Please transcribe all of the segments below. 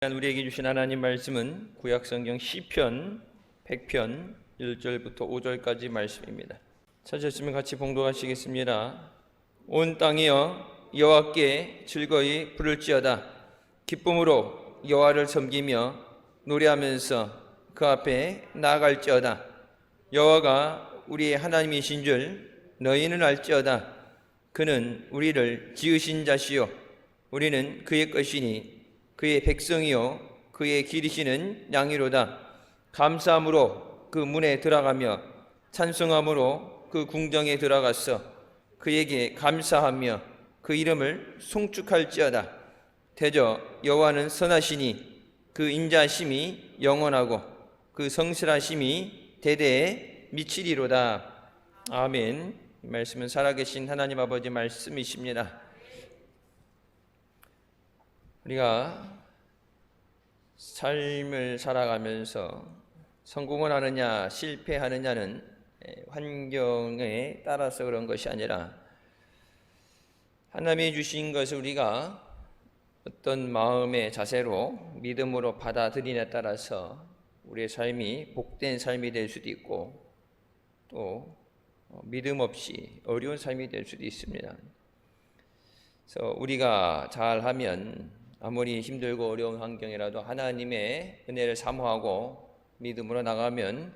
우리에게 주신 하나님 말씀은 구약성경 시편 100편 1절부터 5절까지 말씀입니다. 찾으셨으면 같이 봉독하시겠습니다. 온 땅이여 여호와께 즐거이 부를지어다. 기쁨으로 여호와를 섬기며 노래하면서 그 앞에 나아갈지어다. 여호와가 우리의 하나님이신 줄 너희는 알지어다. 그는 우리를 지으신 자시요 우리는 그의 것이니 그의 백성이요 그의 기르시는 양이로다. 감사함으로 그 문에 들어가며 찬송함으로 그 궁정에 들어가서 그에게 감사하며 그 이름을 송축할지어다. 대저 여호와는 선하시니 그 인자심이 영원하고 그 성실하심이 대대에 미치리로다. 아멘. 이 말씀은 살아계신 하나님 아버지 말씀이십니다. 우리가 삶을 살아가면서 성공을 하느냐 실패하느냐는 환경에 따라서 그런 것이 아니라 하나님이 주신 것을 우리가 어떤 마음의 자세로 믿음으로 받아들이냐에 따라서 우리의 삶이 복된 삶이 될 수도 있고 또 믿음 없이 어려운 삶이 될 수도 있습니다. 그래서 우리가 잘하면 아무리 힘들고 어려운 환경이라도 하나님의 은혜를 사모하고 믿음으로 나가면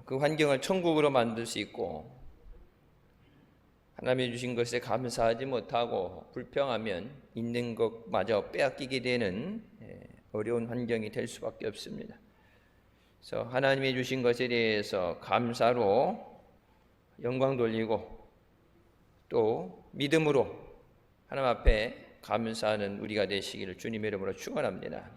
그 환경을 천국으로 만들 수 있고, 하나님이 주신 것에 감사하지 못하고 불평하면 있는 것마저 빼앗기게 되는 어려운 환경이 될 수밖에 없습니다. 그래서 하나님이 주신 것에 대해서 감사로 영광 돌리고 또 믿음으로 하나님 앞에 감사하는 우리가 되시기를 주님의 이름으로 축원합니다.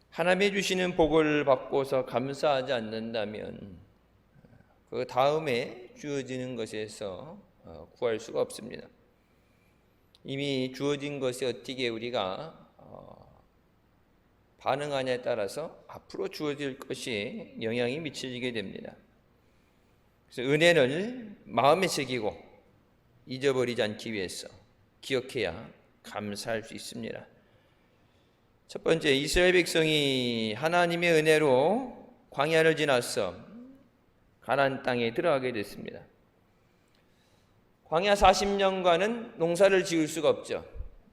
하나님이 주시는 복을 받고서 감사하지 않는다면 그 다음에 주어지는 것에서 구할 수가 없습니다. 이미 주어진 것에 어떻게 우리가 반응하냐에 따라서 앞으로 주어질 것이 영향이 미치게 됩니다. 그래서 은혜를 마음에 새기고 잊어버리지 않기 위해서 기억해야 감사할 수 있습니다. 첫 번째, 이스라엘 백성이 하나님의 은혜로 광야를 지나서 가나안 땅에 들어가게 됐습니다. 광야 40년간은 농사를 지을 수가 없죠.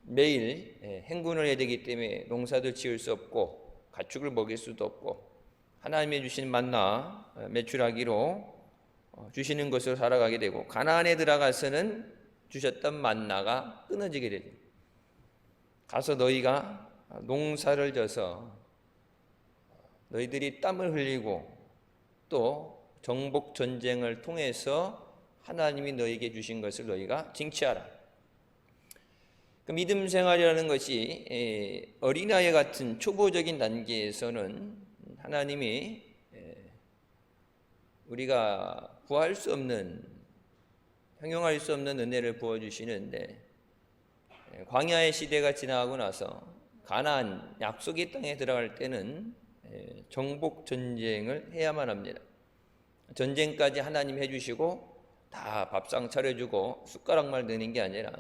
매일 행군을 해야 되기 때문에 농사도 지을 수 없고 가축을 먹일 수도 없고 하나님이 주신 만나 매출하기로 주시는 것으로 살아가게 되고, 가나안에 들어가서는 주셨던 만나가 끊어지게 되죠. 가서 너희가 농사를 져서 너희들이 땀을 흘리고 또 정복 전쟁을 통해서 하나님이 너희에게 주신 것을 너희가 쟁취하라. 그 믿음 생활이라는 것이 어린아이 같은 초보적인 단계에서는 하나님이 우리가 구할 수 없는, 형용할 수 없는 은혜를 부어주시는데, 광야의 시대가 지나가고 나서 가나안 약속의 땅에 들어갈 때는 정복 전쟁을 해야만 합니다. 전쟁까지 하나님 해주시고 다 밥상 차려주고 숟가락만 넣는 게 아니라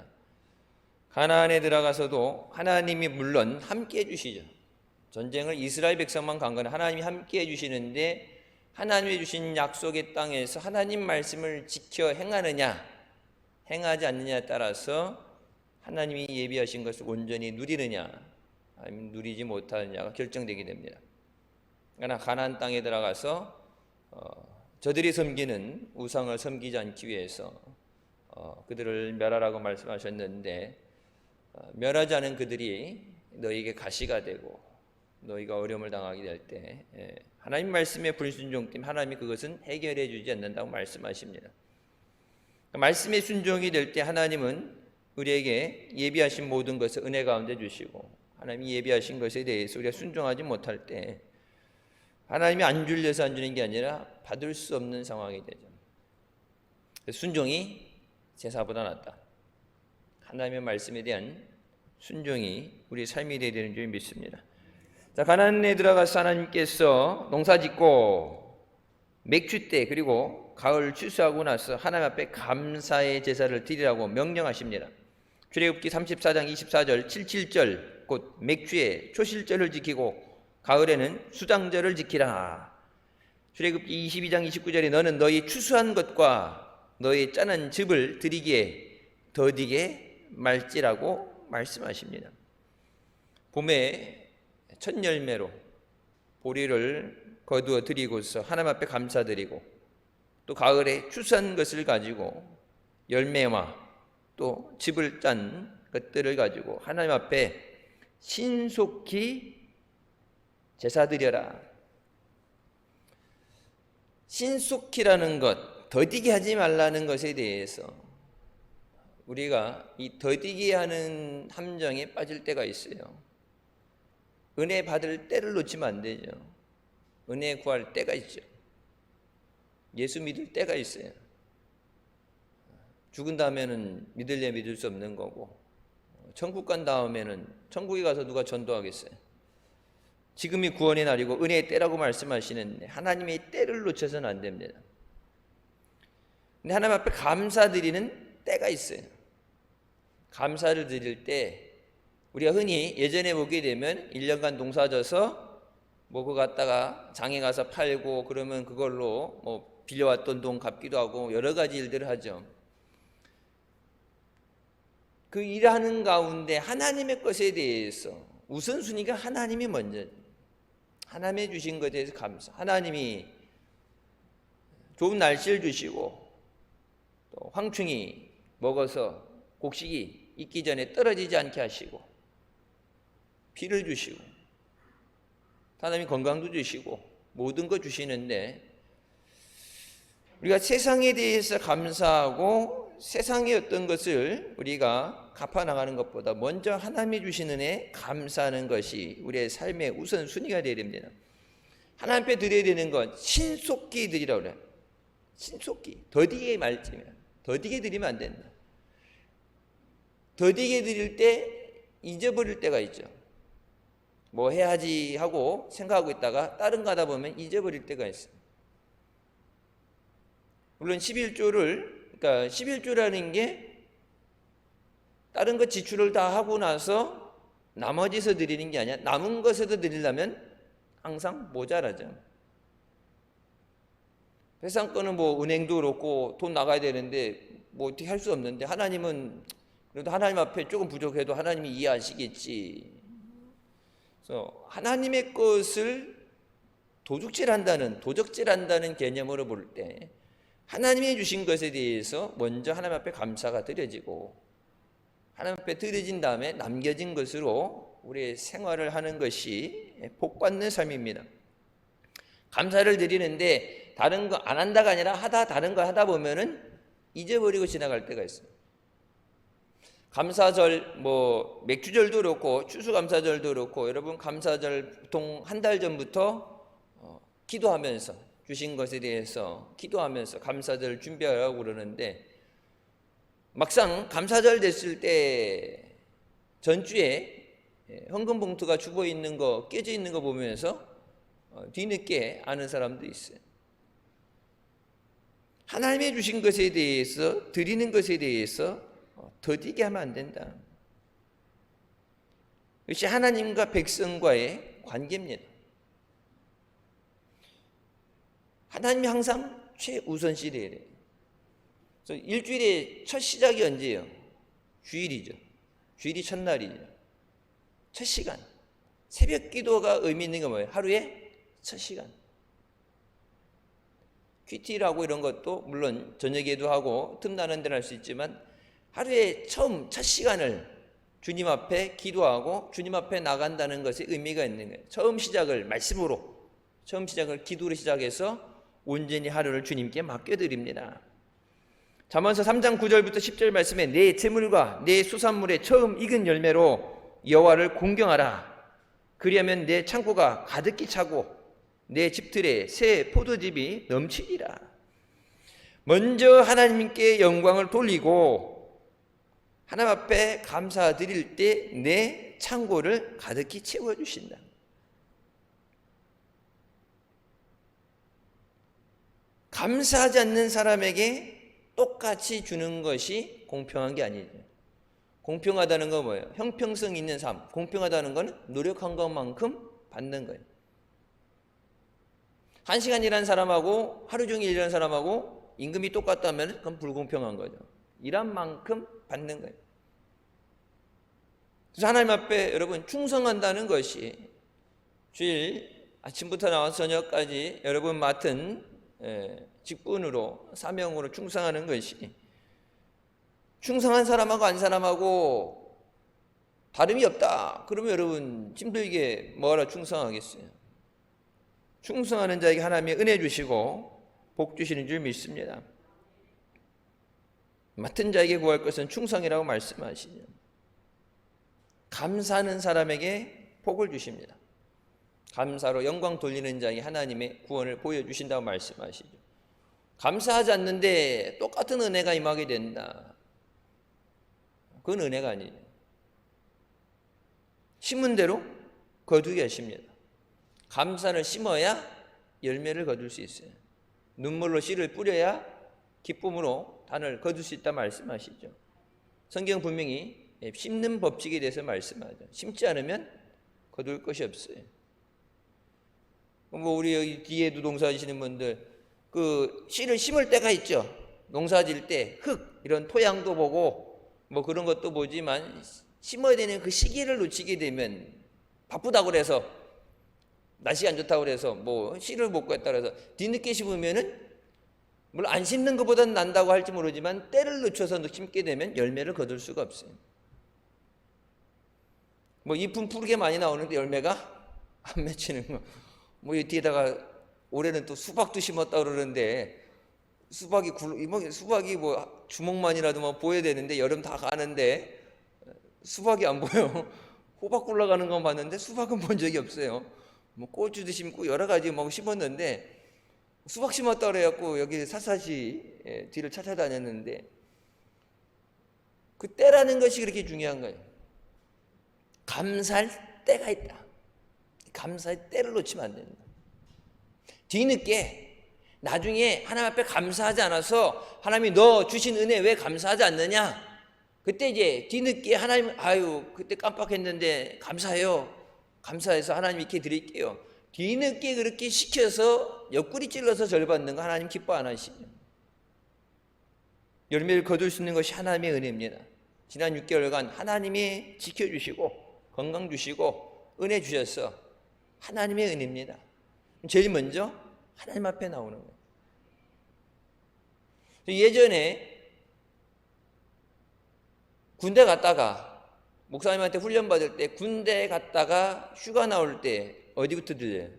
가나안에 들어가서도 하나님이 물론 함께 해주시죠. 전쟁을 이스라엘 백성만 간 건 하나님이 함께 해주시는데, 하나님이 주신 약속의 땅에서 하나님 말씀을 지켜 행하느냐 행하지 않느냐에 따라서 하나님이 예비하신 것을 온전히 누리느냐 아니면 누리지 못하느냐가 결정되게 됩니다. 그러나 가나안 땅에 들어가서 저들이 섬기는 우상을 섬기지 않기 위해서 그들을 멸하라고 말씀하셨는데, 멸하지 않은 그들이 너희에게 가시가 되고 너희가 어려움을 당하게 될 때 하나님 말씀의 불순종 때문에 하나님이 그것은 해결해 주지 않는다고 말씀하십니다. 말씀의 순종이 될 때 하나님은 우리에게 예비하신 모든 것을 은혜 가운데 주시고, 하나님이 예비하신 것에 대해서 우리가 순종하지 못할 때 하나님이 안 주려서 안 주는 게 아니라 받을 수 없는 상황이 되죠. 순종이 제사보다 낫다. 하나님의 말씀에 대한 순종이 우리 삶이 되어야 되는 줄 믿습니다. 자, 가나안에 들어가서 하나님께서 농사짓고 맥주 때 그리고 가을 추수하고 나서 하나님 앞에 감사의 제사를 드리라고 명령하십니다. 출애굽기 34장 24절 77절 곧 맥주의 초실절을 지키고 가을에는 수장절을 지키라. 출애굽기 22장 29절에 너는 너희 추수한 것과 너희 짜는 즙을 드리기에 더디게 말지라고 말씀하십니다. 봄에 첫 열매로 보리를 거두어 드리고서 하나님 앞에 감사드리고, 또 가을에 추수한 것을 가지고 열매와 또 즙을 짠 것들을 가지고 하나님 앞에 신속히 제사드려라. 신속히라는 것, 더디게 하지 말라는 것에 대해서 우리가 이 더디게 하는 함정에 빠질 때가 있어요. 은혜 받을 때를 놓치면 안 되죠. 은혜 구할 때가 있죠. 예수 믿을 때가 있어요. 죽은 다음에는 믿을래 믿을 수 없는 거고, 천국 간 다음에는 천국에 가서 누가 전도하겠어요. 지금이 구원의 날이고 은혜의 때라고 말씀하시는데 하나님의 때를 놓쳐서는 안 됩니다. 근데 하나님 앞에 감사드리는 때가 있어요. 감사를 드릴 때 우리가 흔히 예전에 보게 되면 1년간 농사져서 뭐 그거 갖다가 장에 가서 팔고 그러면 그걸로 뭐 빌려왔던 돈 갚기도 하고 여러 가지 일들을 하죠. 그 일하는 가운데 하나님의 것에 대해서 우선순위가 하나님이 먼저, 하나님이 주신 것에 대해서 감사. 하나님이 좋은 날씨를 주시고 또 황충이 먹어서 곡식이 익기 전에 떨어지지 않게 하시고 비를 주시고 하나님이 건강도 주시고 모든 거 주시는데, 우리가 세상에 대해서 감사하고 세상의 어떤 것을 우리가 갚아나가는 것보다 먼저 하나님이 주시는 은혜 감사하는 것이 우리의 삶의 우선순위가 되어야 됩니다. 하나님 앞에 드려야 되는 건 신속히 드리라고 그래요. 신속히. 더디게 말지면 더디게 드리면 안 된다. 더디게 드릴 때 잊어버릴 때가 있죠. 뭐 해야지 하고 생각하고 있다가 다른 거 하다 보면 잊어버릴 때가 있어요. 물론 11조라는 게 다른 거 지출을 다 하고 나서 나머지서 드리는 게 아니라 남은 것에도 드리려면 항상 모자라죠. 세상 거는 뭐 은행도 그렇고 돈 나가야 되는데 뭐 어떻게 할 수 없는데, 하나님은 그래도 하나님 앞에 조금 부족해도 하나님이 이해하시겠지. 그래서 하나님의 것을 도적질한다는 개념으로 볼 때 하나님이 주신 것에 대해서 먼저 하나님 앞에 감사가 드려지고, 하나님 앞에 드려진 다음에 남겨진 것으로 우리의 생활을 하는 것이 복받는 삶입니다. 감사를 드리는데 다른 거 안 한다가 아니라 다른 거 하다 보면은 잊어버리고 지나갈 때가 있어요. 감사절, 뭐 맥주절도 그렇고 추수감사절도 그렇고, 여러분 감사절 보통 한 달 전부터 기도하면서 주신 것에 대해서 기도하면서 감사절 준비하라고 그러는데, 막상 감사절 됐을 때 전주에 헌금 봉투가 죽어 있는 거, 깨져 있는 거 보면서 뒤늦게 아는 사람도 있어요. 하나님이 주신 것에 대해서, 드리는 것에 대해서 더디게 하면 안 된다. 이것이 하나님과 백성과의 관계입니다. 하나님이 항상 최우선시 되어야 돼요. 그래서 일주일의 첫 시작이 언제예요? 주일이죠. 주일이 첫날이죠. 첫 시간. 새벽 기도가 의미 있는 건 뭐예요? 하루의 첫 시간. 큐티라고 이런 것도 물론 저녁에도 하고 틈나는 데는 할 수 있지만, 하루의 첫 시간을 주님 앞에 기도하고 주님 앞에 나간다는 것에 의미가 있는 거예요. 처음 시작을 기도로 시작해서 온전히 하루를 주님께 맡겨드립니다. 잠언서 3장 9절부터 10절 말씀에 내 재물과 내 수산물의 처음 익은 열매로 여호와를 공경하라. 그리하면 내 창고가 가득히 차고 내 집들에 새 포도즙이 넘치리라. 먼저 하나님께 영광을 돌리고 하나님 앞에 감사드릴 때 내 창고를 가득히 채워주신다. 감사하지 않는 사람에게 똑같이 주는 것이 공평한 게 아니죠. 공평하다는 건 뭐예요? 형평성 있는 삶. 공평하다는 건 노력한 것만큼 받는 거예요. 1시간 일하는 사람하고 하루 종일 일하는 사람하고 임금이 똑같다면 그건 불공평한 거죠. 일한 만큼 받는 거예요. 그래서 하나님 앞에 여러분 충성한다는 것이 주일 아침부터 나와서 저녁까지 여러분 맡은 직분으로 사명으로 충성하는 것이 충성한 사람하고 안 사람하고 다름이 없다. 그러면 여러분 힘들게 뭐하러 충성하겠어요? 충성하는 자에게 하나님이 은혜 주시고 복 주시는 줄 믿습니다. 맡은 자에게 구할 것은 충성이라고 말씀하시죠. 감사하는 사람에게 복을 주십니다. 감사로 영광 돌리는 자에게 하나님의 구원을 보여주신다고 말씀하시죠. 감사하지 않는데 똑같은 은혜가 임하게 된다. 그건 은혜가 아니에요. 심은 대로 거두게 하십니다. 감사를 심어야 열매를 거둘 수 있어요. 눈물로 씨를 뿌려야 기쁨으로 단을 거둘 수 있다 말씀하시죠. 성경 분명히 심는 법칙에 대해서 말씀하죠. 심지 않으면 거둘 것이 없어요. 뭐 우리 여기 뒤에도 농사 지시는 분들 그 씨를 심을 때가 있죠. 농사 질 때 흙 이런 토양도 보고 뭐 그런 것도 보지만 심어야 되는 그 시기를 놓치게 되면 바쁘다고 그래서 날씨가 안 좋다고 그래서 뭐 씨를 못 구했다 그래서 뒤늦게 심으면은 물론 안 심는 것보다는 난다고 할지 모르지만 때를 늦춰서 심게 되면 열매를 거둘 수가 없어요. 뭐 잎은 푸르게 많이 나오는데 열매가 안 맺히는 거. 뭐 이 뒤에다가 올해는 또 수박도 심었다 그러는데 수박이 뭐 주먹만이라도 뭐 보여야 되는데 여름 다 가는데 수박이 안 보여. 호박 굴러가는 건 봤는데 수박은 본 적이 없어요. 뭐 고추도 심고 여러 가지 뭐 심었는데 수박 심었다 그래갖고 여기 샅샅이 뒤를 찾아다녔는데 그 때라는 것이 그렇게 중요한 거예요. 감사할 때가 있다. 감사의 때를 놓치면 안 된다. 뒤늦게 나중에 하나님 앞에 감사하지 않아서 하나님이 너 주신 은혜 왜 감사하지 않느냐? 그때 이제 뒤늦게 하나님 그때 깜빡했는데 감사해요. 감사해서 하나님 이렇게 드릴게요. 뒤늦게 그렇게 시켜서 옆구리 찔러서 절 받는 거 하나님 기뻐 안 하시죠. 열매를 거둘 수 있는 것이 하나님의 은혜입니다. 지난 6개월간 하나님이 지켜주시고 건강 주시고 은혜 주셔서 하나님의 은혜입니다. 제일 먼저 하나님 앞에 나오는 거예요. 예전에 군대 갔다가 목사님한테 훈련 받을 때 군대 갔다가 휴가 나올 때 어디부터 들려요?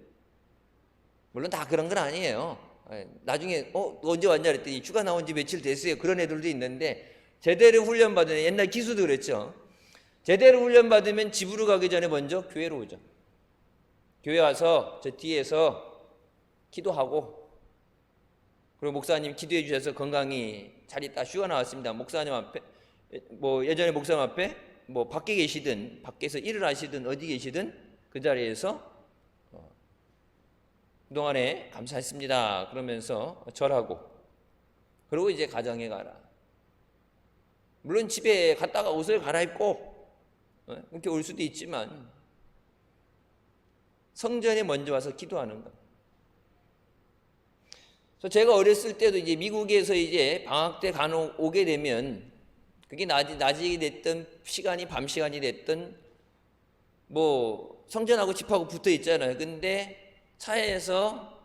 물론 다 그런 건 아니에요. 나중에 너 언제 왔냐 그랬더니 휴가 나온 지 며칠 됐어요. 그런 애들도 있는데 제대로 훈련 받은 옛날 기수도 그랬죠. 제대로 훈련 받으면 집으로 가기 전에 먼저 교회로 오죠. 교회 와서 저 뒤에서 기도하고 그리고 목사님 기도해 주셔서 건강히 잘 있다 휴가 나왔습니다. 목사님 앞에 뭐 예전에 목사님 앞에 뭐 밖에 계시든 밖에서 일을 하시든 어디 계시든 그 자리에서 그동안에 감사했습니다 그러면서 절하고 그리고 이제 가정에 가라. 물론 집에 갔다가 옷을 갈아입고 그렇게 올 수도 있지만 성전에 먼저 와서 기도하는 것. 그래서 제가 어렸을 때도 이제 미국에서 이제 방학 때 간혹 오게 되면 그게 낮이 됐든 시간이 밤 시간이 됐든 뭐 성전하고 집하고 붙어 있잖아요. 근데 차에서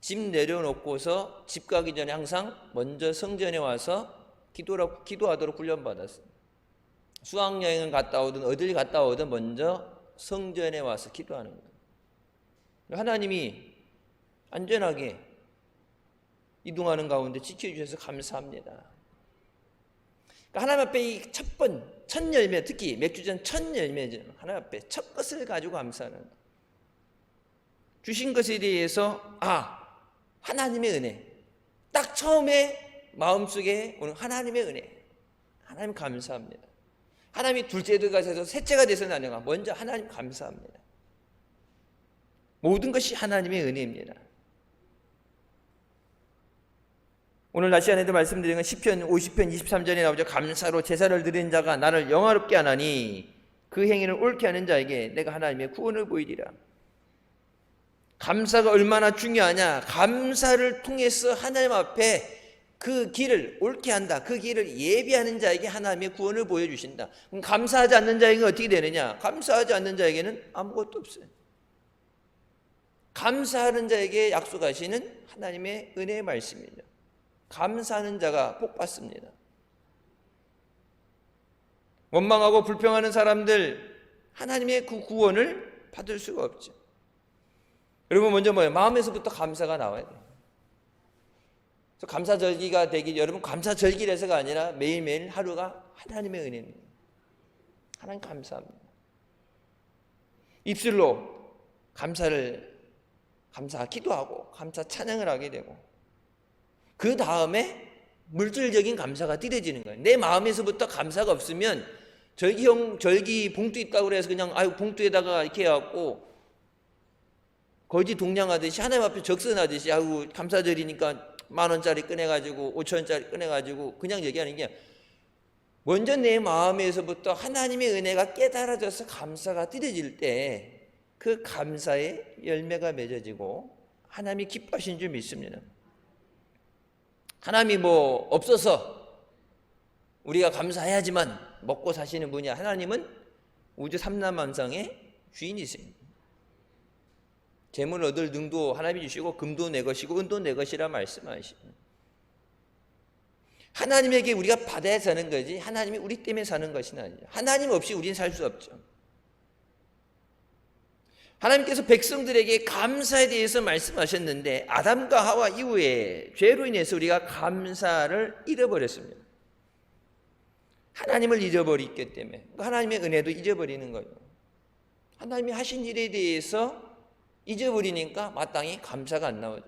집 내려놓고서 집 가기 전에 항상 먼저 성전에 와서 기도하도록 훈련받았어요. 수학여행을 갔다 오든 어딜 갔다 오든 먼저 성전에 와서 기도하는 거예요. 하나님이 안전하게 이동하는 가운데 지켜주셔서 감사합니다. 그러니까 하나님 앞에 이 첫 열매, 특히 맥주전 첫 열매죠. 하나님 앞에 첫 것을 가지고 감사하는 거예요. 주신 것에 대해서 하나님의 은혜. 딱 처음에 마음속에 오는 하나님의 은혜. 하나님 감사합니다. 하나님이 둘째가 돼서 셋째가 돼서 나냐가 먼저 하나님 감사합니다. 모든 것이 하나님의 은혜입니다. 오늘 낮 시간에도 말씀드린 건 시편 50편 23절에 나오죠. 감사로 제사를 드리는 자가 나를 영화롭게 하나니 그 행위를 옳게 하는 자에게 내가 하나님의 구원을 보이리라. 감사가 얼마나 중요하냐. 감사를 통해서 하나님 앞에 그 길을 옳게 한다. 그 길을 예비하는 자에게 하나님의 구원을 보여주신다. 그럼 감사하지 않는 자에게는 어떻게 되느냐. 감사하지 않는 자에게는 아무것도 없어요. 감사하는 자에게 약속하시는 하나님의 은혜의 말씀이죠. 감사하는 자가 복 받습니다. 원망하고 불평하는 사람들 하나님의 그 구원을 받을 수가 없죠. 여러분 먼저 뭐예요? 마음에서부터 감사가 나와야 돼요. 그래서 감사절기가 되기, 여러분 감사절기라서가 아니라 매일매일 하루가 하나님의 은혜입니다. 하나님 감사합니다. 입술로 감사 기도하고 감사 찬양을 하게 되고 그 다음에 물질적인 감사가 띠려지는 거예요. 내 마음에서부터 감사가 없으면 절기 봉투 있다고 그래서 그냥 봉투에다가 이렇게 해갖고 거지 동냥하듯이 하나님 앞에 적선하듯이 감사절이니까 10,000원짜리 꺼내가지고 5,000원짜리 꺼내가지고 그냥 얘기하는 게 먼저 내 마음에서부터 하나님의 은혜가 깨달아져서 감사가 띠려질 때 그 감사의 열매가 맺어지고 하나님이 기뻐하신 줄 믿습니다. 하나님이 없어서 우리가 감사해야지만 먹고 사시는 분이야. 하나님은 우주 삼라만상의 주인이세요. 재물 얻을 능도 하나님이 주시고 금도 내 것이고 은도 내 것이라 말씀하시고 하나님에게 우리가 받아야 사는 거지 하나님이 우리 때문에 사는 것이 아니죠. 하나님 없이 우리는 살 수 없죠. 하나님께서 백성들에게 감사에 대해서 말씀하셨는데 아담과 하와 이후에 죄로 인해서 우리가 감사를 잃어버렸습니다. 하나님을 잊어버렸기 때문에 하나님의 은혜도 잊어버리는 거예요. 하나님이 하신 일에 대해서 잊어버리니까 마땅히 감사가 안 나오죠.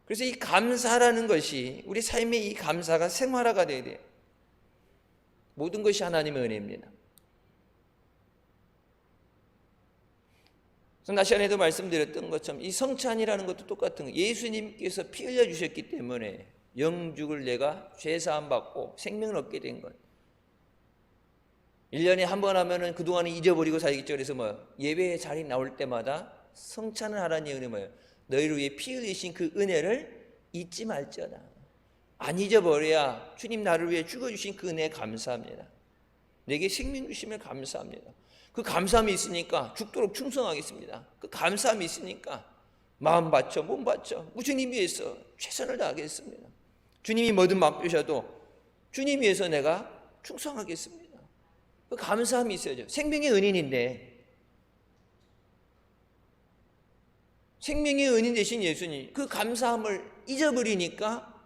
그래서 이 감사라는 것이 우리 삶의 이 감사가 생활화가 돼야 돼요. 모든 것이 하나님의 은혜입니다. 낮 시간에도 말씀드렸던 것처럼 이 성찬이라는 것도 똑같은 거예요. 예수님께서 피 흘려주셨기 때문에 영죽을 내가 죄사함 받고 생명을 얻게 된 것. 1년에 한 번 하면은 그동안은 잊어버리고 살겠죠. 그래서 예배 자리 나올 때마다 성찬을 하라는 얘기는 뭐예요? 너희를 위해 피 흘리신 그 은혜를 잊지 말지어다. 안 잊어버려야 주님 나를 위해 죽어주신 그 은혜에 감사합니다. 내게 생명 주심을 감사합니다. 그 감사함이 있으니까 죽도록 충성하겠습니다. 그 감사함이 있으니까 마음 바쳐 몸 바쳐 주님 위해서 최선을 다하겠습니다. 주님이 뭐든 맡기셔도 주님 위해서 내가 충성하겠습니다. 그 감사함이 있어야죠. 생명의 은인인데 생명의 은인 되신 예수님 그 감사함을 잊어버리니까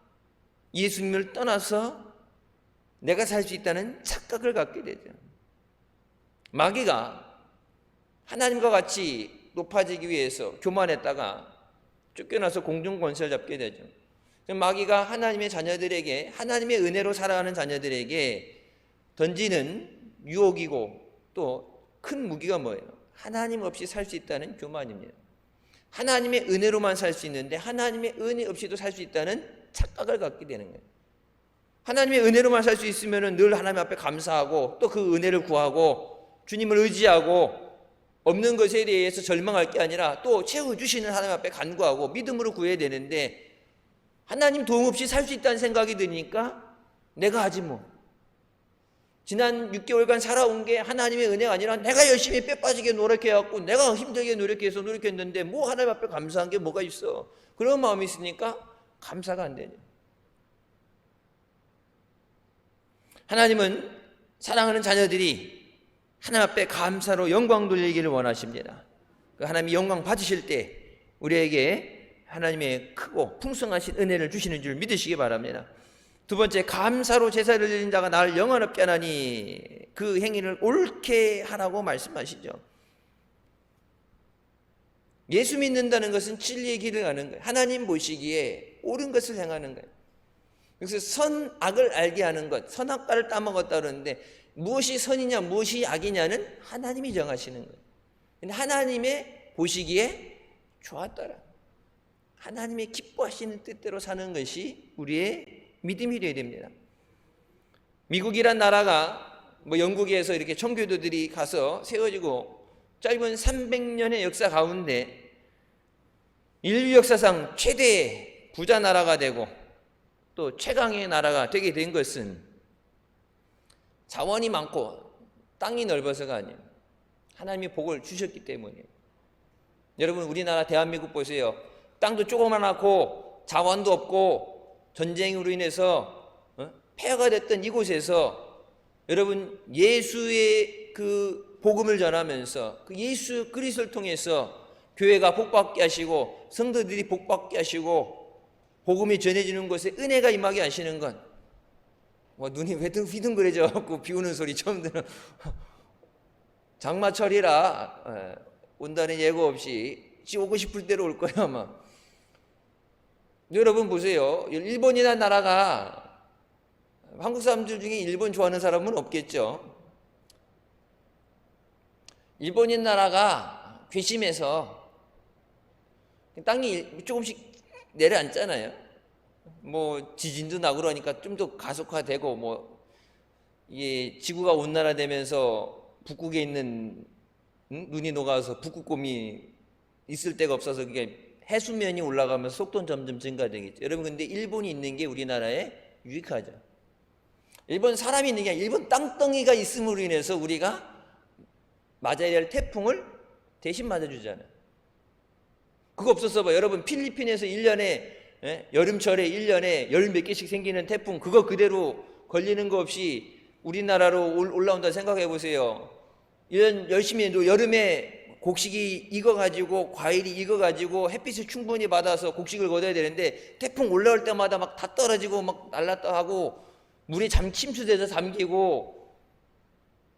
예수님을 떠나서 내가 살 수 있다는 착각을 갖게 되죠. 마귀가 하나님과 같이 높아지기 위해서 교만했다가 쫓겨나서 공중권세를 잡게 되죠. 마귀가 하나님의 자녀들에게 하나님의 은혜로 살아가는 자녀들에게 던지는 유혹이고 또 큰 무기가 뭐예요? 하나님 없이 살 수 있다는 교만입니다. 하나님의 은혜로만 살 수 있는데 하나님의 은혜 없이도 살 수 있다는 착각을 갖게 되는 거예요. 하나님의 은혜로만 살 수 있으면 늘 하나님 앞에 감사하고 또 그 은혜를 구하고 주님을 의지하고 없는 것에 대해서 절망할 게 아니라 또 채워주시는 하나님 앞에 간구하고 믿음으로 구해야 되는데 하나님 도움 없이 살 수 있다는 생각이 드니까 내가 하지 뭐. 지난 6개월간 살아온 게 하나님의 은혜가 아니라 내가 열심히 뼈 빠지게 노력해갖고 내가 힘들게 노력했는데 뭐 하나님 앞에 감사한 게 뭐가 있어. 그런 마음이 있으니까 감사가 안 되죠. 하나님은 사랑하는 자녀들이 하나님 앞에 감사로 영광 돌리기를 원하십니다. 하나님이 영광 받으실 때 우리에게 하나님의 크고 풍성하신 은혜를 주시는 줄 믿으시기 바랍니다. 두 번째, 감사로 제사를 드리는 자가 나를 영원롭게 하나니 그 행위를 옳게 하라고 말씀하시죠. 예수 믿는다는 것은 진리의 길을 가는 거예요. 하나님 보시기에 옳은 것을 행하는 거예요. 그래서 선악을 알게 하는 것, 선악과를 따먹었다 그러는데 무엇이 선이냐 무엇이 악이냐는 하나님이 정하시는 거예요. 근데 하나님의 보시기에 좋았더라. 하나님의 기뻐하시는 뜻대로 사는 것이 우리의 믿음이 되어야 됩니다. 미국이란 나라가 영국에서 이렇게 청교도들이 가서 세워지고 짧은 300년의 역사 가운데 인류 역사상 최대 부자 나라가 되고 또 최강의 나라가 되게 된 것은 자원이 많고 땅이 넓어서가 아니에요. 하나님이 복을 주셨기 때문이에요. 여러분, 우리나라 대한민국 보세요. 땅도 조그만하고 자원도 없고 전쟁으로 인해서 폐허가 됐던 이곳에서 여러분, 예수의 그 복음을 전하면서 그 예수 그리스도를 통해서 교회가 복받게 하시고 성도들이 복받게 하시고 복음이 전해지는 곳에 은혜가 임하게 하시는 건 눈이 휘둥그레져 갖고 비 오는 소리 처음 들은 장마철이라 온다는 예고 없이 오고 싶을 대로 올 거야 아마. 여러분 보세요. 일본이라는 나라가 한국 사람들 중에 일본 좋아하는 사람은 없겠죠. 일본인 나라가 괘씸해서 땅이 조금씩 내려앉잖아요. 지진도 나고 그러니까 좀 더 가속화되고 이게 지구가 온난화되면서 북극에 있는 눈이 녹아서 북극곰이 있을 데가 없어서 그게 해수면이 올라가면서 속도는 점점 증가되겠죠. 여러분, 근데 일본이 있는 게 우리나라에 유익하죠. 일본 사람이 있는 게 아니라 일본 땅덩이가 있음으로 인해서 우리가 맞아야 할 태풍을 대신 맞아주잖아요. 그거 없었어 봐. 여러분, 필리핀에서 1년에 여름철에 1년에 열 몇 개씩 생기는 태풍, 그거 그대로 걸리는 거 없이 우리나라로 올라온다 생각해 보세요. 1년 열심히 해도 여름에 곡식이 익어가지고 과일이 익어가지고 햇빛을 충분히 받아서 곡식을 거둬야 되는데 태풍 올라올 때마다 막 다 떨어지고 막 날랐다 하고 물에 침수돼서 잠기고,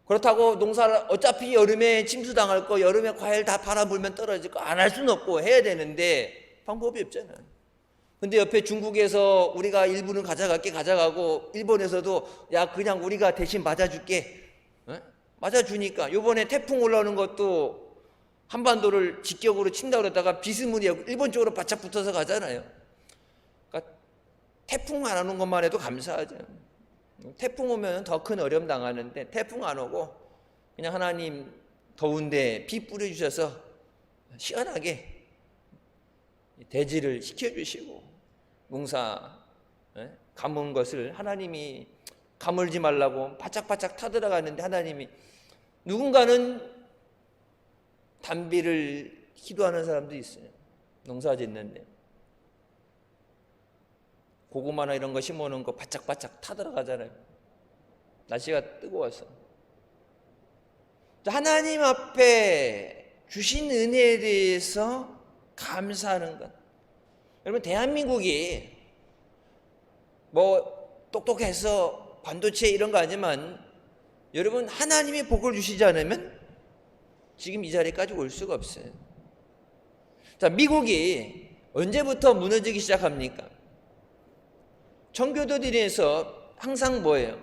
그렇다고 농사를 어차피 여름에 침수당할 거, 여름에 과일 다 바람 불면 떨어질 거 안 할 수는 없고 해야 되는데 방법이 없잖아요. 근데 옆에 중국에서 우리가 일부는 가져가고 일본에서도 야 그냥 우리가 대신 맞아줄게, 맞아주니까 요번에 태풍 올라오는 것도 한반도를 직격으로 친다고 그러다가 비스무리 일본 쪽으로 바짝 붙어서 가잖아요. 그러니까 태풍 안 오는 것만 해도 감사하죠. 태풍 오면 더 큰 어려움 당하는데 태풍 안 오고 그냥 하나님 더운데 비 뿌려주셔서 시원하게 대지를 시켜주시고 농사 가문 것을 하나님이 가물지 말라고 바짝바짝 타들어가는데 하나님이, 누군가는 단비를 기도하는 사람도 있어요. 농사 짓는데 고구마나 이런 거 심어놓은 거 바짝바짝 타들어가잖아요. 날씨가 뜨거워서. 하나님 앞에 주신 은혜에 대해서 감사하는 것. 여러분, 대한민국이 똑똑해서 반도체 이런 거 아니지만 여러분, 하나님이 복을 주시지 않으면 지금 이 자리까지 올 수가 없어요. 자, 미국이 언제부터 무너지기 시작합니까? 청교도들에서 항상 뭐예요?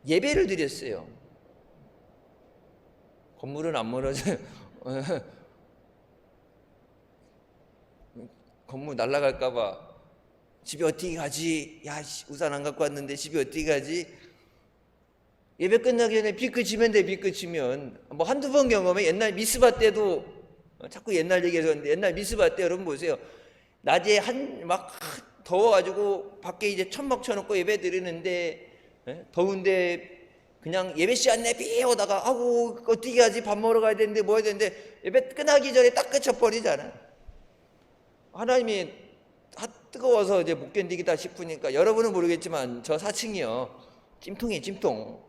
예배를 드렸어요. 건물은 안 무너져요. 건물 날아갈까봐 집에 어떻게 가지? 야, 우산 안 갖고 왔는데 집에 어떻게 가지? 예배 끝나기 전에 비 그치면 돼. 비 그치면 한두 번 경험해. 옛날 미스바 때도 자꾸 옛날 얘기해서 옛날 미스바 때 여러분 보세요. 낮에 막 더워가지고 밖에 이제 천막 쳐놓고 예배 드리는데 더운데 그냥 예배 시간에 비 오다가 아고 어떻게 하지? 밥 먹으러 가야 되는데 뭐 해야 되는데 예배 끝나기 전에 딱 그쳐버리잖아. 하나님이 뜨거워서 이제 못 견디겠다 싶으니까, 여러분은 모르겠지만 저 4층이요 찜통이에요. 찜통.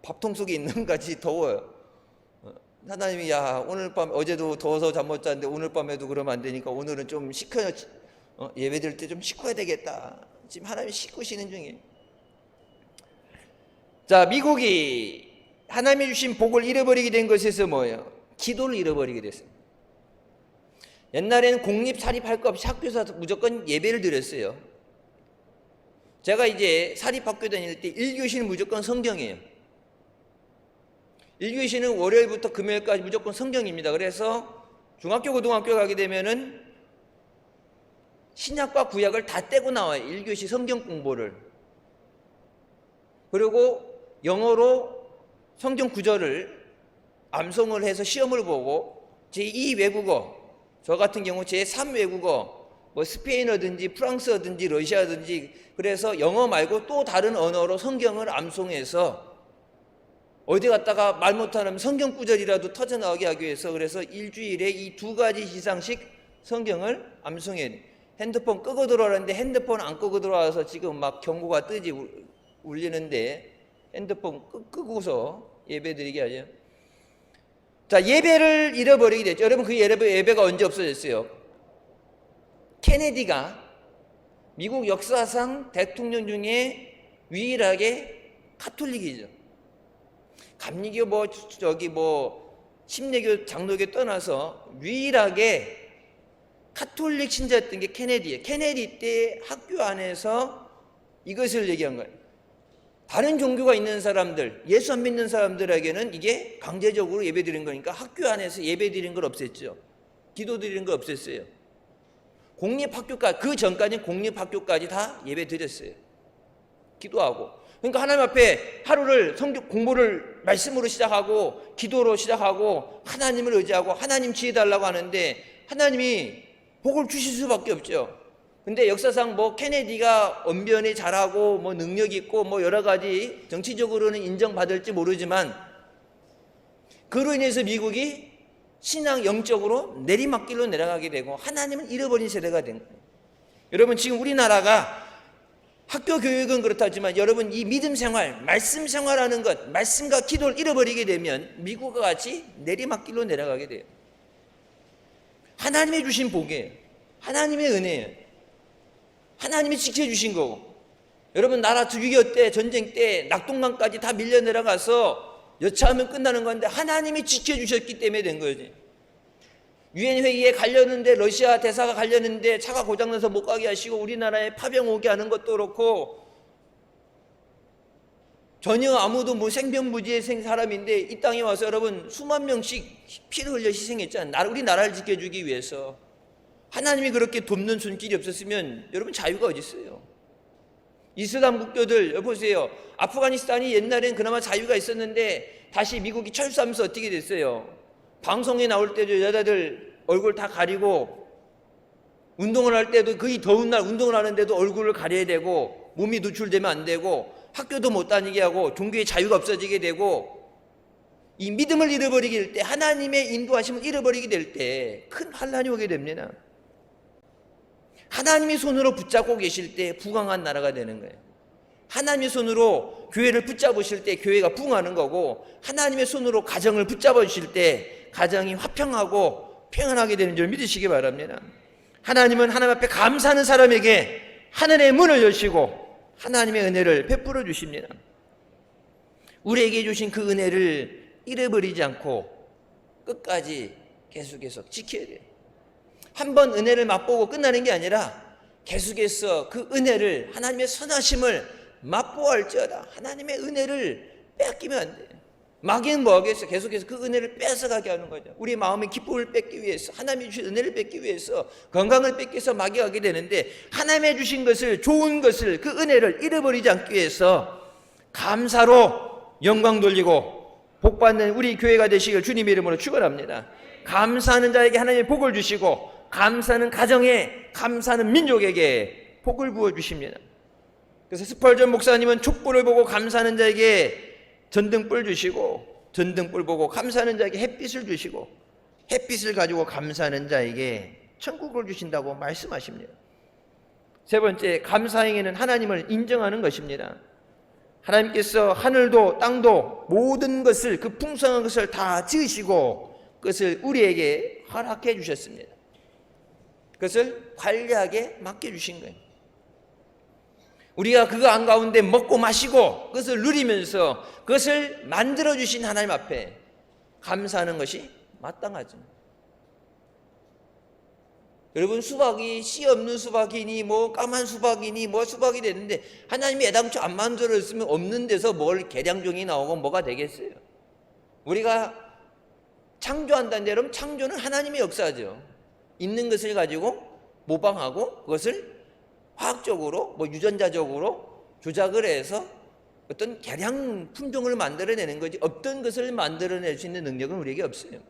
밥통 속에 있는 것 같이 더워요. 하나님이 야 오늘 밤, 어제도 더워서 잠 못 잤는데 오늘 밤에도 그러면 안 되니까 오늘은 좀 예배 드릴 때 좀 씻어야 되겠다. 지금 하나님이 씻으시는 중이에요. 자, 미국이 하나님이 주신 복을 잃어버리게 된 것에서 뭐예요? 기도를 잃어버리게 됐어요. 옛날에는 공립 사립할 거 없이 학교에서 무조건 예배를 드렸어요. 제가 이제 사립학교 다닐 때 1교시는 무조건 성경이에요. 1교시는 월요일부터 금요일까지 무조건 성경입니다. 그래서 중학교 고등학교 가게 되면은 신약과 구약을 다 떼고 나와요. 1교시 성경 공부를. 그리고 영어로 성경 구절을 암송을 해서 시험을 보고 제2 외국어, 저 같은 경우 제3 외국어, 뭐 스페인어든지 프랑스어든지 러시아든지, 그래서 영어 말고 또 다른 언어로 성경을 암송해서 어디 갔다가 말 못하면 성경 구절이라도 터져나오게 하기 위해서, 그래서 일주일에 이 2가지 이상씩 성경을 암송해야 돼. 핸드폰 끄고 들어왔는데 핸드폰 안 끄고 들어와서 지금 막 경고가 뜨지, 울리는데 핸드폰 끄고서 예배 드리게 하죠. 자, 예배를 잃어버리게 됐죠. 여러분, 그 예배가 언제 없어졌어요? 케네디가 미국 역사상 대통령 중에 유일하게 가톨릭이죠. 감리교 심례교 장로교 떠나서 유일하게 가톨릭 신자였던 게 케네디예요. 케네디 때 학교 안에서 이것을 얘기한 거예요. 다른 종교가 있는 사람들, 예수 안 믿는 사람들에게는 이게 강제적으로 예배 드리는 거니까 학교 안에서 예배 드리는 걸 없앴죠. 기도 드리는 걸 없앴어요. 공립학교까지, 그 전까지는 공립학교까지 다 예배 드렸어요. 기도하고. 그러니까 하나님 앞에 하루를 성경 공부를 말씀으로 시작하고 기도로 시작하고 하나님을 의지하고 하나님 지혜달라고 하는데 하나님이 복을 주실 수밖에 없죠. 근데 역사상 뭐 케네디가 언변이 잘하고 뭐 능력 있고 뭐 여러 가지 정치적으로는 인정받을지 모르지만 그로 인해서 미국이 신앙 영적으로 내리막길로 내려가게 되고 하나님을 잃어버린 세대가 된 거예요. 여러분, 지금 우리나라가 학교 교육은 그렇다지만 여러분, 이 믿음 생활, 말씀 생활하는 것, 말씀과 기도를 잃어버리게 되면 미국과 같이 내리막길로 내려가게 돼요. 하나님이 주신 복이에요. 하나님의 은혜예요. 하나님이 지켜주신 거고. 여러분, 나라 6.25 때 전쟁 때 낙동강까지 다 밀려 내려가서 여차하면 끝나는 건데 하나님이 지켜주셨기 때문에 된 거지. 유엔 회의에 가려는데 러시아 대사가 가려는데 차가 고장나서 못 가게 하시고 우리나라에 파병 오게 하는 것도 그렇고 전혀 아무도 뭐 생병무지의 사람인데 이 땅에 와서 여러분 수만 명씩 피를 흘려 희생했잖아요. 우리나라를 지켜주기 위해서. 하나님이 그렇게 돕는 손길이 없었으면 여러분 자유가 어디 있어요? 이슬람 국교들 보세요. 아프가니스탄이 옛날엔 그나마 자유가 있었는데 다시 미국이 철수하면서 어떻게 됐어요? 방송에 나올 때도 여자들 얼굴 다 가리고 운동을 할 때도 거의 더운 날 운동을 하는데도 얼굴을 가려야 되고 몸이 노출되면 안 되고 학교도 못 다니게 하고 종교의 자유가 없어지게 되고 이 믿음을 잃어버리게 될 때 하나님의 인도하심을 잃어버리게 될 때 큰 환란이 오게 됩니다. 하나님의 손으로 붙잡고 계실 때 부강한 나라가 되는 거예요. 하나님의 손으로 교회를 붙잡으실 때 교회가 부흥하는 거고 하나님의 손으로 가정을 붙잡아 주실 때 가정이 화평하고 평안하게 되는 줄 믿으시기 바랍니다. 하나님은 하나님 앞에 감사하는 사람에게 하늘의 문을 여시고 하나님의 은혜를 베풀어 주십니다. 우리에게 주신 그 은혜를 잃어버리지 않고 끝까지 계속 지켜야 돼요. 한번 은혜를 맛보고 끝나는 게 아니라 계속해서 그 은혜를 하나님의 선하심을 맛보할지어다. 하나님의 은혜를 뺏기면 안 돼요. 마귀는 뭐 하겠어요? 계속해서 그 은혜를 뺏어가게 하는 거죠. 우리 마음의 기쁨을 뺏기 위해서, 하나님이 주신 은혜를 뺏기 위해서, 건강을 뺏기 위해서 마귀가 하게 되는데 하나님의 주신 것을, 좋은 것을, 그 은혜를 잃어버리지 않기 위해서 감사로 영광 돌리고 복받는 우리 교회가 되시길 주님의 이름으로 축원합니다. 감사하는 자에게 하나님의 복을 주시고 감사하는 가정에, 감사하는 민족에게 복을 부어주십니다. 그래서 스펄전 목사님은 촛불을 보고 감사하는 자에게 전등불 주시고 전등불 보고 감사하는 자에게 햇빛을 주시고 햇빛을 가지고 감사하는 자에게 천국을 주신다고 말씀하십니다. 세 번째, 감사행위는 하나님을 인정하는 것입니다. 하나님께서 하늘도 땅도 모든 것을, 그 풍성한 것을 다 지으시고 그것을 우리에게 허락해 주셨습니다. 그것을 관리하게 맡겨주신 거예요. 우리가 그거 한가운데 먹고 마시고 그것을 누리면서 그것을 만들어주신 하나님 앞에 감사하는 것이 마땅하죠. 여러분, 수박이 씨 없는 수박이니 뭐 까만 수박이니 뭐 수박이 됐는데 하나님이 애당초 안 만들었으면 없는 데서 뭘 계량종이 나오고 뭐가 되겠어요? 우리가 창조한다는데 여러분, 창조는 하나님의 역사죠. 있는 것을 가지고 모방하고 그것을 화학적으로 유전자적으로 조작을 해서 어떤 개량 품종을 만들어내는 거지 어떤 것을 만들어낼 수 있는 능력은 우리에게 없어요.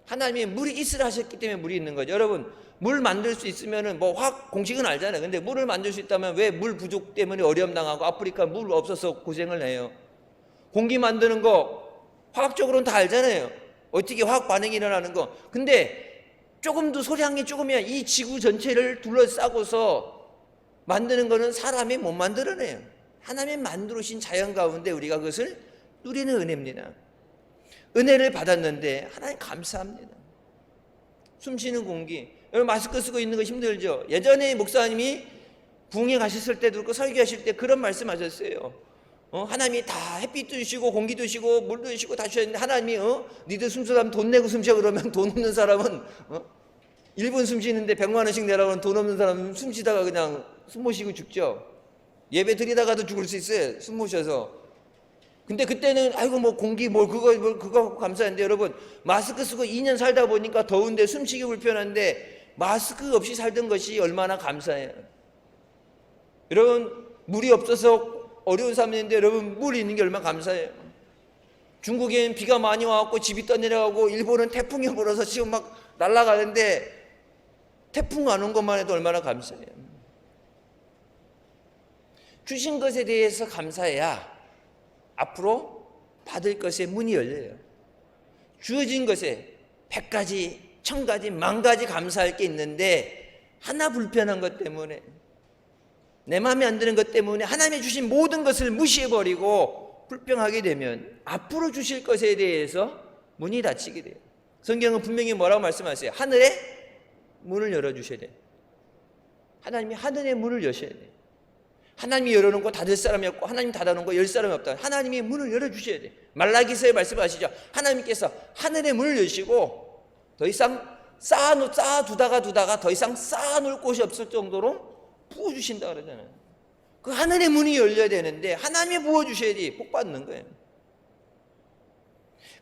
하나님이 물이 있으라 하셨기 때문에 물이 있는 거죠. 여러분, 물 만들 수 있으면은 화학 공식은 알잖아요. 근데 물을 만들 수 있다면 왜 물 부족 때문에 어려움 당하고 아프리카 물 없어서 고생을 해요? 공기 만드는 거 화학적으로는 다 알잖아요. 어떻게 화학 반응이 일어나는 거. 근데 조금 더 소량이 조금이야 이 지구 전체를 둘러싸고서 만드는 거는 사람이 못 만들어내요. 하나님이 만들어주신 자연 가운데 우리가 그것을 누리는 은혜입니다. 은혜를 받았는데 하나님 감사합니다. 숨쉬는 공기. 여러분 마스크 쓰고 있는 거 힘들죠? 예전에 목사님이 부흥회 가셨을 때도 그렇고 설교하실 때 그런 말씀하셨어요. 하나님이 다 햇빛도 주시고 공기도 주시고 물도 주시고 다 주셨는데 하나님이 니들 숨쉬려면 돈 내고 숨쉬어 그러면 돈 없는 사람은 1분 숨쉬는데 100만 원씩 내라고 하면 돈 없는 사람은 숨쉬다가 그냥 숨 못 쉬고 죽죠. 예배 드리다가도 죽을 수 있어요. 숨 못 쉬어서. 근데 그때는 아이고 공기 그거 감사한데 여러분 마스크 쓰고 2년 살다 보니까 더운데 숨쉬기 불편한데 마스크 없이 살던 것이 얼마나 감사해요. 여러분 물이 없어서 어려운 삶인데 여러분 물이 있는 게 얼마나 감사해요. 중국에는 비가 많이 와갖고 집이 떠내려가고 일본은 태풍이 불어서 지금 막 날아가는데 태풍 안 온 것만 해도 얼마나 감사해요. 주신 것에 대해서 감사해야 앞으로 받을 것에 문이 열려요. 주어진 것에 100가지, 1000가지, 10,000가지 감사할 게 있는데 하나 불편한 것 때문에 내 마음에 안 드는 것 때문에 하나님이 주신 모든 것을 무시해버리고 불평하게 되면 앞으로 주실 것에 대해서 문이 닫히게 돼요. 성경은 분명히 뭐라고 말씀하세요? 하늘에 문을 열어주셔야 돼요. 하나님이 하늘의 문을 여셔야 돼요. 하나님이 열어놓고 닫을 사람이 없고 하나님 닫아놓고 열 사람이 없다. 하나님이 문을 열어주셔야 돼요. 말라기서에 말씀하시죠. 하나님께서 하늘의 문을 여시고 더 이상 쌓아두다가 더 이상 쌓아놓을 곳이 없을 정도로 부어주신다 그러잖아요. 그 하늘의 문이 열려야 되는데 하나님이 부어주셔야지 복 받는 거예요.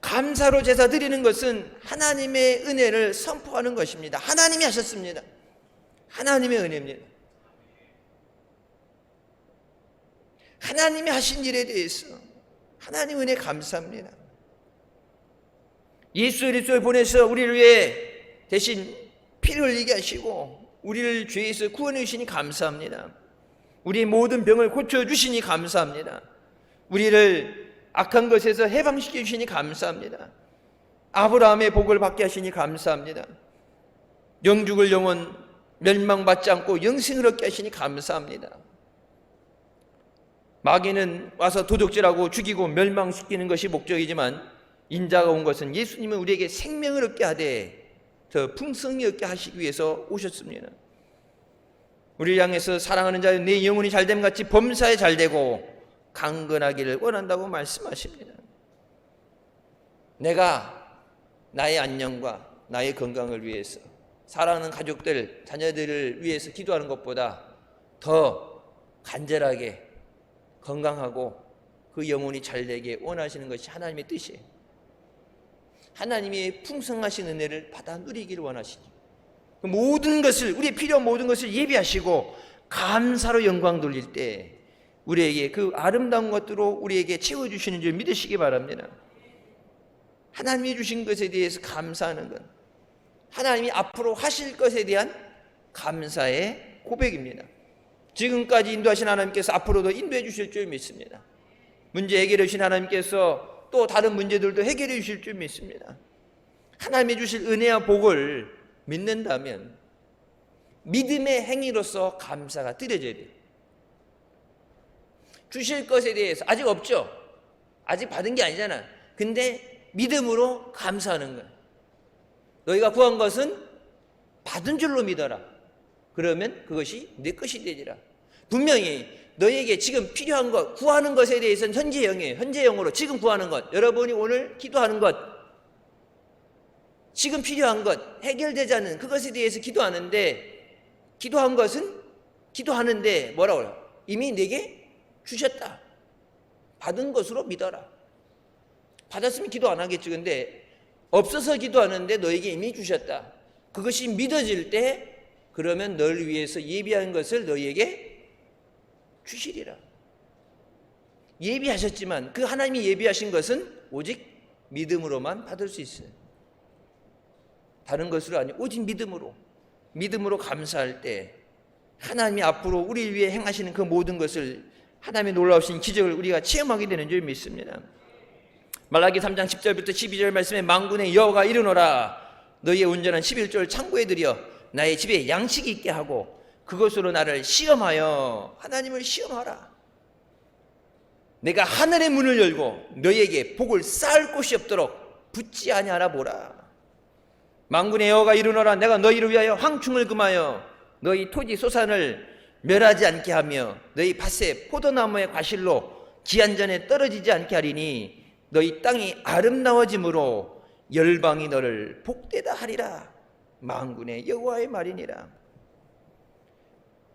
감사로 제사 드리는 것은 하나님의 은혜를 선포하는 것입니다. 하나님이 하셨습니다. 하나님의 은혜입니다. 하나님이 하신 일에 대해서 하나님 은혜 감사합니다. 예수 그리스도를 보내서 우리를 위해 대신 피를 흘리게 하시고 우리를 죄에서 구원해 주시니 감사합니다. 우리의 모든 병을 고쳐주시니 감사합니다. 우리를 악한 것에서 해방시켜 주시니 감사합니다. 아브라함의 복을 받게 하시니 감사합니다. 영죽을 영원 멸망받지 않고 영생을 얻게 하시니 감사합니다. 마귀는 와서 도둑질하고 죽이고 멸망시키는 것이 목적이지만 인자가 온 것은 예수님은 우리에게 생명을 얻게 하되 더 풍성히 얻게 하시기 위해서 오셨습니다. 우리를 향해서 사랑하는 자여 내 영혼이 잘됨 같이 범사에 잘되고 강건하기를 원한다고 말씀하십니다. 내가 나의 안녕과 나의 건강을 위해서 사랑하는 가족들, 자녀들을 위해서 기도하는 것보다 더 간절하게 건강하고 그 영혼이 잘되게 원하시는 것이 하나님의 뜻이에요. 하나님이 풍성하신 은혜를 받아 누리기를 원하시죠. 모든 것을 우리의 필요한 모든 것을 예비하시고 감사로 영광 돌릴 때 우리에게 그 아름다운 것들로 우리에게 채워주시는 줄 믿으시기 바랍니다. 하나님이 주신 것에 대해서 감사하는 것, 하나님이 앞으로 하실 것에 대한 감사의 고백입니다. 지금까지 인도하신 하나님께서 앞으로도 인도해 주실 줄 믿습니다. 문제 해결해 주신 하나님께서 또 다른 문제들도 해결해 주실 줄 믿습니다. 하나님이 주실 은혜와 복을 믿는다면 믿음의 행위로서 감사가 드려져야 돼요. 주실 것에 대해서 아직 없죠. 아직 받은 게 아니잖아. 근데 믿음으로 감사하는 거야. 너희가 구한 것은 받은 줄로 믿어라. 그러면 그것이 내 것이 되리라. 분명히 너희에게 지금 필요한 것, 구하는 것에 대해서는 현재형이에요. 현재형으로 지금 구하는 것, 여러분이 오늘 기도하는 것, 지금 필요한 것, 해결되지 않는 그것에 대해서 기도하는데, 기도한 것은 기도하는데 뭐라고 해요? 이미 내게 주셨다. 받은 것으로 믿어라. 받았으면 기도 안 하겠지. 근데 없어서 기도하는데 너에게 이미 주셨다. 그것이 믿어질 때 그러면 너를 위해서 예비한 것을 너희에게 주시리라. 예비하셨지만 그 하나님이 예비하신 것은 오직 믿음으로만 받을 수 있어요. 다른 것으로 아니고 오직 믿음으로 감사할 때 하나님이 앞으로 우리를 위해 행하시는 그 모든 것을, 하나님의 놀라우신 기적을 우리가 체험하게 되는 줄 믿습니다. 말라기 3장 10절부터 12절 말씀에 만군의 여호와가 이르노라, 너희의 온전한 11조를 창고에 들여 나의 집에 양식이 있게 하고 그것으로 나를 시험하여, 하나님을 시험하라. 내가 하늘의 문을 열고 너희에게 복을 쌓을 곳이 없도록 붙지 아니하라 보라. 만군의 여호와가 이르노라, 내가 너희를 위하여 황충을 금하여 너희 토지 소산을 멸하지 않게 하며 너희 밭에 포도나무의 과실로 기한전에 떨어지지 않게 하리니 너희 땅이 아름다워짐으로 열방이 너를 복되다 하리라. 만군의 여호와의 말이니라.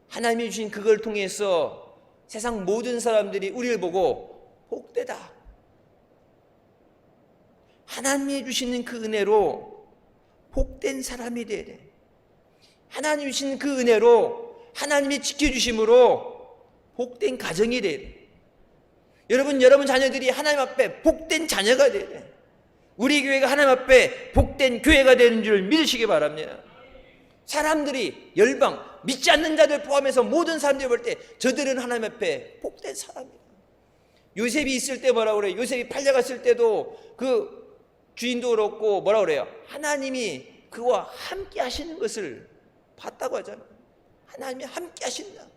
하나님이 주신 그걸 통해서 세상 모든 사람들이 우리를 보고 복되다, 하나님이 주시는 그 은혜로 복된 사람이 되어야 돼. 하나님이 주신 그 은혜로, 하나님이 지켜주심으로 복된 가정이 되어야 돼. 여러분 자녀들이 하나님 앞에 복된 자녀가 되어야 돼. 우리 교회가 하나님 앞에 복된 교회가 되는 줄 믿으시기 바랍니다. 사람들이, 열방, 믿지 않는 자들 포함해서 모든 사람들이 볼 때 저들은 하나님 앞에 복된 사람이다. 요셉이 있을 때 뭐라고 그래요? 요셉이 팔려갔을 때도 그 주인도 그렇고 뭐라고 그래요? 하나님이 그와 함께 하시는 것을 봤다고 하잖아요. 하나님이 함께 하신다.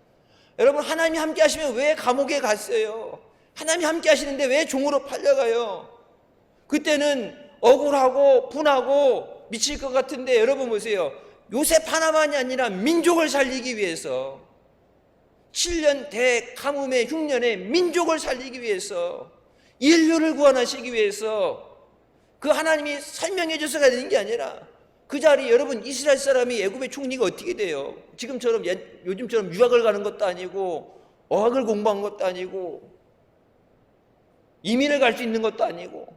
여러분, 하나님이 함께 하시면 왜 감옥에 갔어요? 하나님이 함께 하시는데 왜 종으로 팔려가요? 그때는 억울하고 분하고 미칠 것 같은데, 여러분 보세요. 요셉 하나만이 아니라 민족을 살리기 위해서, 7년 대가뭄의 흉년에 민족을 살리기 위해서, 인류를 구원하시기 위해서 그 하나님이 설명해 줘서가 되는 게 아니라, 그 자리, 여러분, 이스라엘 사람이 애굽의 총리가 어떻게 돼요? 지금처럼, 요즘처럼 유학을 가는 것도 아니고 어학을 공부한 것도 아니고 이민을 갈 수 있는 것도 아니고,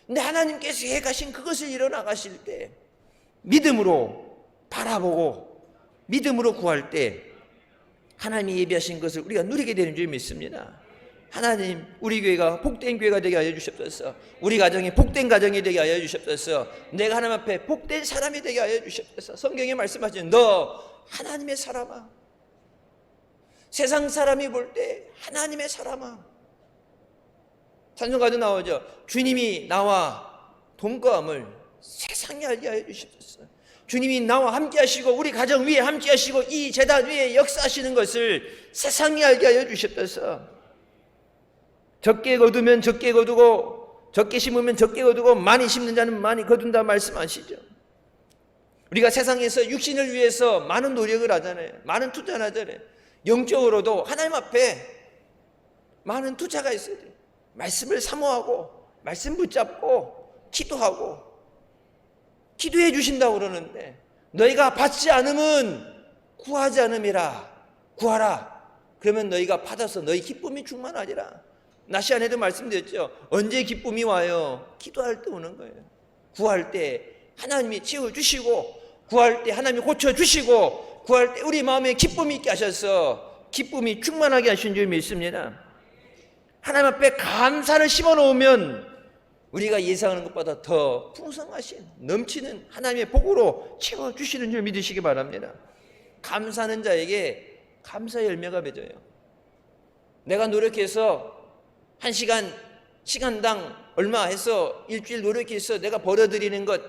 근데 하나님께서 해가신 그것을 이뤄나가실 때 믿음으로 바라보고 믿음으로 구할 때 하나님이 예비하신 것을 우리가 누리게 되는 줄 믿습니다. 하나님, 우리 교회가 복된 교회가 되게 하여 주시옵소서. 우리 가정이 복된 가정이 되게 하여 주시옵소서. 내가 하나님 앞에 복된 사람이 되게 하여 주시옵소서. 성경에 말씀하신 너 하나님의 사람아, 세상 사람이 볼 때 하나님의 사람아. 찬송가도 나오죠. 주님이 나와 동거함을 세상에 알게 하여 주시옵소서. 주님이 나와 함께 하시고 우리 가정 위에 함께 하시고 이 제단 위에 역사하시는 것을 세상에 알게 하여 주시옵소서. 적게 거두면 적게 거두고 적게 심으면 적게 거두고 많이 심는 자는 많이 거둔다 말씀하시죠. 우리가 세상에서 육신을 위해서 많은 노력을 하잖아요. 많은 투자를 하잖아요. 영적으로도 하나님 앞에 많은 투자가 있어야 돼요. 말씀을 사모하고 말씀 붙잡고 기도하고, 기도해 주신다고 그러는데 너희가 받지 않으면 구하지 않음이라. 구하라. 그러면 너희가 받아서 너희 기쁨이 충만하리라. 낮 시간에도 말씀드렸죠. 언제 기쁨이 와요? 기도할 때 오는 거예요. 구할 때 하나님이 채워주시고, 구할 때 하나님이 고쳐주시고, 구할 때 우리 마음에 기쁨이 있게 하셔서 기쁨이 충만하게 하신 줄 믿습니다. 하나님 앞에 감사를 심어놓으면 우리가 예상하는 것보다 더 풍성하신 넘치는 하나님의 복으로 채워주시는 줄 믿으시기 바랍니다. 감사하는 자에게 감사의 열매가 맺어요. 내가 노력해서 한 시간당 얼마 해서 일주일 노력해서 내가 벌어들이는 것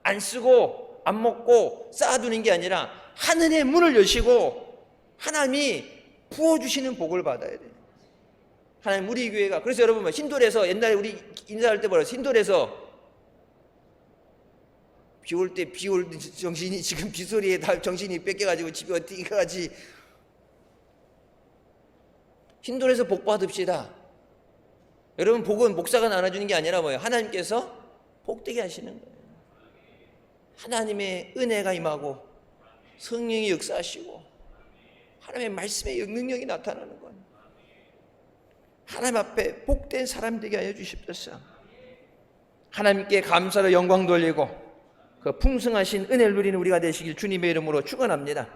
안 쓰고 안 먹고 쌓아두는 게 아니라 하늘의 문을 여시고 하나님이 부어주시는 복을 받아야 돼요. 하나님, 우리 교회가, 그래서 여러분 신돌에서 옛날에 우리 인사할 때 뭐라, 신돌에서 비 올 때 정신이, 지금 비소리에 다 정신이 뺏겨가지고 집에 어떻게 가지. 신돌에서 복 받읍시다. 여러분, 복은 목사가 나눠주는 게 아니라 뭐예요? 하나님께서 복되게 하시는 거예요. 하나님의 은혜가 임하고 성령이 역사하시고 하나님의 말씀의 능력이 나타나는 거예요. 하나님 앞에 복된 사람 되게 하여 주십시오. 하나님께 감사로 영광 돌리고 그 풍성하신 은혜를 누리는 우리가 되시길 주님의 이름으로 축원합니다.